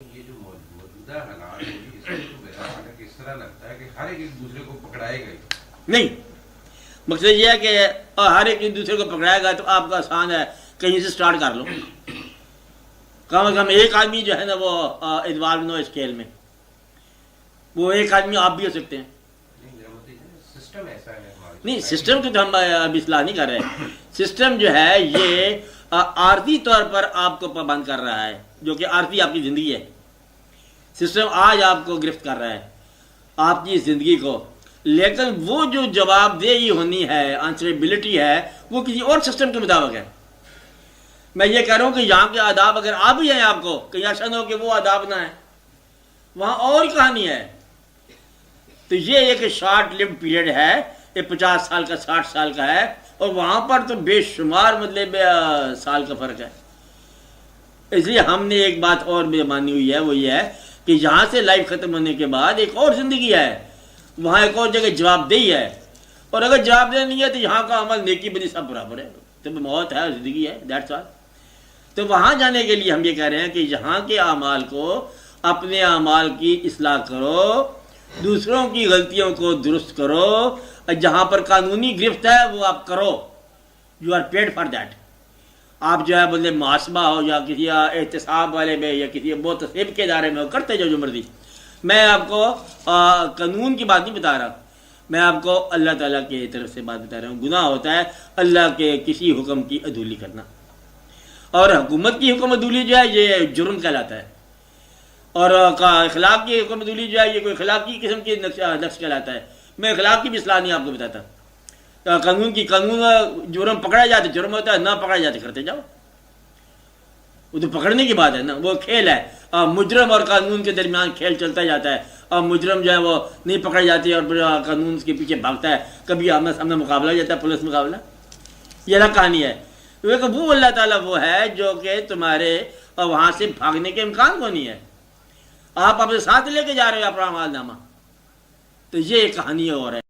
یہ جو موجودہ حالات ہیں اس میں تو میرا خیال ہے کہ اس طرح لگتا ہے کہ ہر ایک دوسرے کو پکڑائے گا ہی نہیں، مقصد یہ ہے کہ ہر ایک دوسرے کو پکڑائے گا تو آپ کا آسان ہے کہیں سے سٹارٹ کر لو، کم از کم ایک آدمی جو ہے نا وہ انوالو نہ ہو اس کھیل میں، وہ ایک آدمی آپ بھی ہو سکتے ہیں۔ سسٹم ایسا ہے نہیں، سسٹم کی تو ہم اب اصلاح نہیں کر رہے، سسٹم جو ہے یہ عارضی طور پر آپ کو پابند کر رہا ہے، جو کہ عارضی آپ کی زندگی ہے۔ سسٹم آج آپ کو گرفت کر رہا ہے آپ کی زندگی کو، لیکن وہ جو جواب دہی ہونی ہے، آنسریبلٹی ہے، وہ کسی اور سسٹم کے مطابق ہے۔ میں یہ کہہ رہا ہوں کہ یہاں کے آداب اگر آ بھی ہیں آپ کو، کہیں ایسا نہ ہو کہ وہ آداب نہ ہیں، وہاں اور کہانی ہے۔ تو یہ ایک شارٹ لیوڈ پیریڈ ہے، یہ 50 سال کا 60 سال کا ہے، اور وہاں پر تو بے شمار مطلب سال کا فرق ہے۔ اس لیے ہم نے ایک بات اور مانی ہوئی ہے، وہ یہ ہے کہ یہاں سے لائف ختم ہونے کے بعد ایک اور زندگی ہے، وہاں ایک اور جگہ جواب دہی ہے، اور اگر جواب دہی نہیں ہے تو یہاں کا عمل نیکی بدی سب برابر ہے، تو موت ہے، زندگی ہے، دیٹس آل۔ تو وہاں جانے کے لیے ہم یہ کہہ رہے ہیں کہ یہاں کے اعمال کو، اپنے اعمال کی اصلاح کرو، دوسروں کی غلطیوں کو درست کرو، جہاں پر قانونی گرفت ہے وہ آپ کرو، you are paid for that. آپ جو ہے بولے محاسبہ ہو یا کسی احتساب والے میں یا کسی محتسب کے ادارے میں ہو، کرتے جو مرضی۔ میں آپ کو قانون کی بات نہیں بتا رہا، میں آپ کو اللہ تعالیٰ کی طرف سے بات بتا رہا ہوں۔ گناہ ہوتا ہے اللہ کے کسی حکم کی عدولی کرنا، اور حکومت کی حکم عدولی جو ہے یہ جرم کہلاتا ہے، اور اخلاق کی حکم عدولی جو ہے یہ کوئی اخلاقی قسم کی نقص کہلاتا ہے۔ میں اخلاق کی بھی اصلاح نہیں آپ کو بتاتا، قانون جرم پکڑا جاتا جرم ہوتا ہے، نہ پکڑا جاتا کرتے جاؤ، وہ تو پکڑنے کی بات ہے نا، وہ کھیل ہے، مجرم اور قانون کے درمیان کھیل چلتا جاتا ہے، اور مجرم جو ہے وہ نہیں پکڑ جاتی اور قانون اس کے پیچھے بھاگتا ہے، کبھی آمنے سامنے مقابلہ ہو جاتا ہے، پولیس مقابلہ، یہ نہ کہانی ہے۔ وہ اللہ تعالیٰ وہ ہے جو کہ تمہارے وہاں سے بھاگنے کے امکان کو نہیں ہے، آپ اپنے ساتھ لے کے جا رہے ہو اپنا اعمال نامہ، تو یہ کہانی اور ہے۔